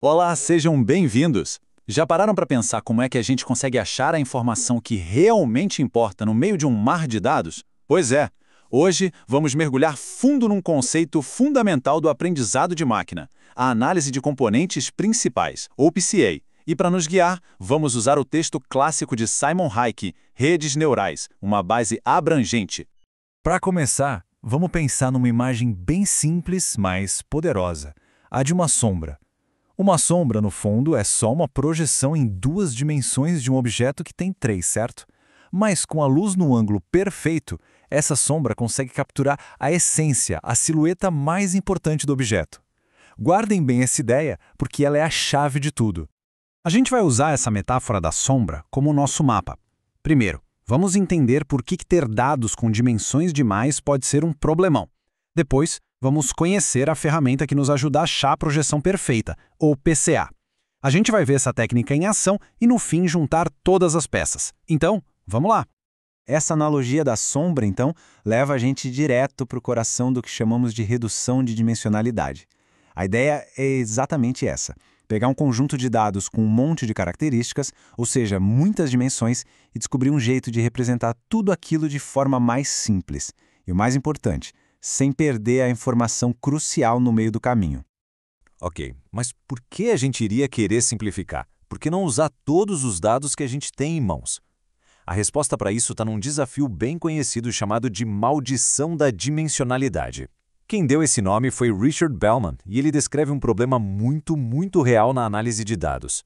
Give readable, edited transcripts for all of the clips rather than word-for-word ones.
Olá, sejam bem-vindos! Já pararam para pensar como é que a gente consegue achar a informação que realmente importa no meio de um mar de dados? Pois é, hoje vamos mergulhar fundo num conceito fundamental do aprendizado de máquina, a análise de componentes principais, ou PCA. E para nos guiar, vamos usar o texto clássico de Simon Hayek, Redes Neurais, uma base abrangente. Para começar, vamos pensar numa imagem bem simples, mas poderosa, a de uma sombra. Uma sombra, no fundo, é só uma projeção em duas dimensões de um objeto que tem três, certo? Mas com a luz no ângulo perfeito, essa sombra consegue capturar a essência, a silhueta mais importante do objeto. Guardem bem essa ideia, porque ela é a chave de tudo. A gente vai usar essa metáfora da sombra como o nosso mapa. Primeiro, vamos entender por que ter dados com dimensões demais pode ser um problemão. Depois, vamos conhecer a ferramenta que nos ajuda a achar a projeção perfeita, ou PCA. A gente vai ver essa técnica em ação e, no fim, juntar todas as peças. Então, vamos lá! Essa analogia da sombra, então, leva a gente direto para o coração do que chamamos de redução de dimensionalidade. A ideia é exatamente essa: pegar um conjunto de dados com um monte de características, ou seja, muitas dimensões, e descobrir um jeito de representar tudo aquilo de forma mais simples. E o mais importante, sem perder a informação crucial no meio do caminho. Ok, mas por que a gente iria querer simplificar? Por que não usar todos os dados que a gente tem em mãos? A resposta para isso está num desafio bem conhecido chamado de maldição da dimensionalidade. Quem deu esse nome foi Richard Bellman, e ele descreve um problema muito real na análise de dados.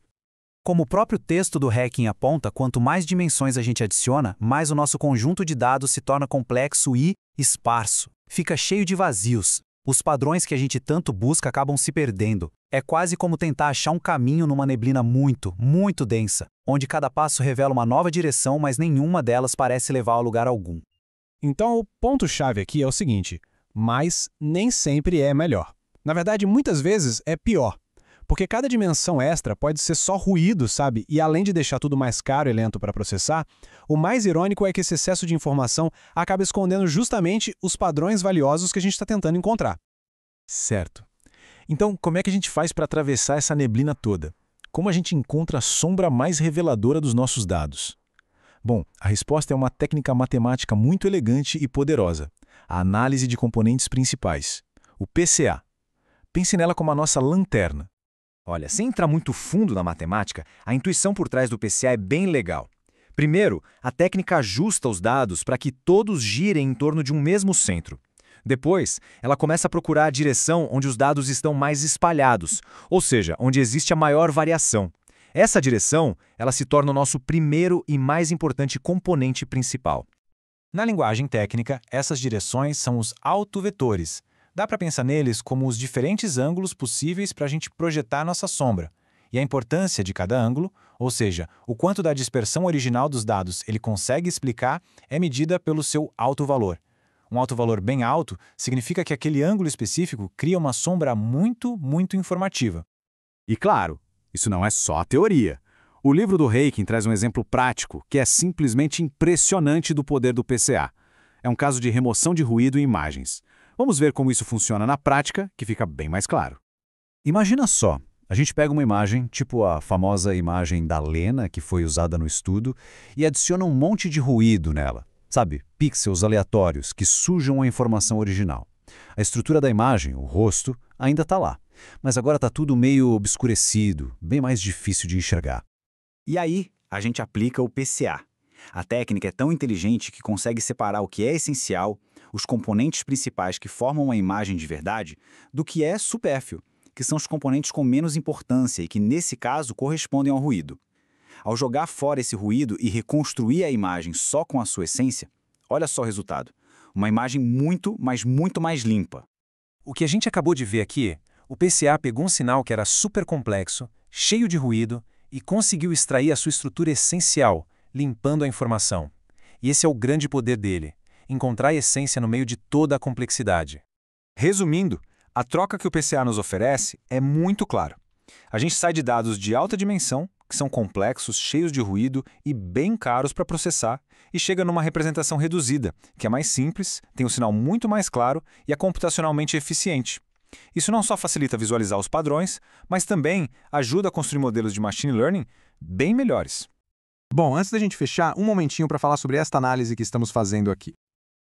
Como o próprio texto do Hacking aponta, quanto mais dimensões a gente adiciona, mais o nosso conjunto de dados se torna complexo e esparso. Fica cheio de vazios. Os padrões que a gente tanto busca acabam se perdendo. É quase como tentar achar um caminho numa neblina muito densa, onde cada passo revela uma nova direção, mas nenhuma delas parece levar a lugar algum. Então, o ponto-chave aqui é o seguinte: mais nem sempre é melhor. Na verdade, muitas vezes é pior. Porque cada dimensão extra pode ser só ruído, sabe? E além de deixar tudo mais caro e lento para processar, o mais irônico é que esse excesso de informação acaba escondendo justamente os padrões valiosos que a gente está tentando encontrar. Certo. Então, como é que a gente faz para atravessar essa neblina toda? Como a gente encontra a sombra mais reveladora dos nossos dados? Bom, a resposta é uma técnica matemática muito elegante e poderosa: a análise de componentes principais, o PCA. Pense nela como a nossa lanterna. Olha, sem entrar muito fundo na matemática, a intuição por trás do PCA é bem legal. Primeiro, a técnica ajusta os dados para que todos girem em torno de um mesmo centro. Depois, ela começa a procurar a direção onde os dados estão mais espalhados, ou seja, onde existe a maior variação. Essa direção, ela se torna o nosso primeiro e mais importante componente principal. Na linguagem técnica, essas direções são os autovetores. Dá para pensar neles como os diferentes ângulos possíveis para a gente projetar nossa sombra. E a importância de cada ângulo, ou seja, o quanto da dispersão original dos dados ele consegue explicar, é medida pelo seu autovalor. Um autovalor bem alto significa que aquele ângulo específico cria uma sombra muito informativa. E claro, isso não é só a teoria. O livro do Hayek traz um exemplo prático que é simplesmente impressionante do poder do PCA. É um caso de remoção de ruído em imagens. Vamos ver como isso funciona na prática, que fica bem mais claro. Imagina só, a gente pega uma imagem, tipo a famosa imagem da Lena, que foi usada no estudo, e adiciona um monte de ruído nela. Sabe, pixels aleatórios que sujam a informação original. A estrutura da imagem, o rosto, ainda está lá, mas agora está tudo meio obscurecido, bem mais difícil de enxergar. E aí, a gente aplica o PCA. A técnica é tão inteligente que consegue separar o que é essencial, os componentes principais que formam a imagem de verdade, do que é supérfluo, que são os componentes com menos importância e que, nesse caso, correspondem ao ruído. Ao jogar fora esse ruído e reconstruir a imagem só com a sua essência, olha só o resultado. Uma imagem muito mais limpa. O que a gente acabou de ver aqui, o PCA pegou um sinal que era super complexo, cheio de ruído, e conseguiu extrair a sua estrutura essencial, limpando a informação. E esse é o grande poder dele: encontrar a essência no meio de toda a complexidade. Resumindo, a troca que o PCA nos oferece é muito clara. A gente sai de dados de alta dimensão, que são complexos, cheios de ruído e bem caros para processar, e chega numa representação reduzida, que é mais simples, tem um sinal muito mais claro e é computacionalmente eficiente. Isso não só facilita visualizar os padrões, mas também ajuda a construir modelos de machine learning bem melhores. Bom, antes da gente fechar, um momentinho para falar sobre esta análise que estamos fazendo aqui.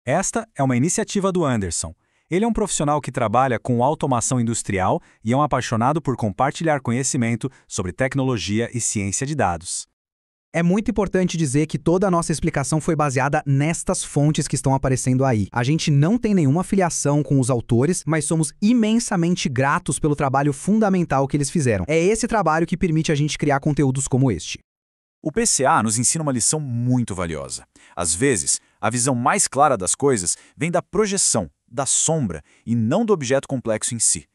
Esta é uma iniciativa do Anderson. Ele é um profissional que trabalha com automação industrial e é um apaixonado por compartilhar conhecimento sobre tecnologia e ciência de dados. É muito importante dizer que toda a nossa explicação foi baseada nestas fontes que estão aparecendo aí. A gente não tem nenhuma afiliação com os autores, mas somos imensamente gratos pelo trabalho fundamental que eles fizeram. É esse trabalho que permite a gente criar conteúdos como este. O PCA nos ensina uma lição muito valiosa. Às vezes, a visão mais clara das coisas vem da projeção, da sombra, e não do objeto complexo em si.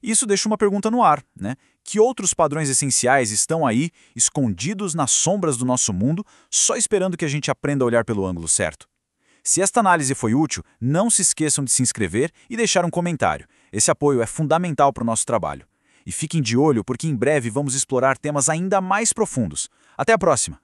Isso deixa uma pergunta no ar, né? Que outros padrões essenciais estão aí, escondidos nas sombras do nosso mundo, só esperando que a gente aprenda a olhar pelo ângulo certo? Se esta análise foi útil, não se esqueçam de se inscrever e deixar um comentário. Esse apoio é fundamental para o nosso trabalho. E fiquem de olho porque em breve vamos explorar temas ainda mais profundos. Até a próxima!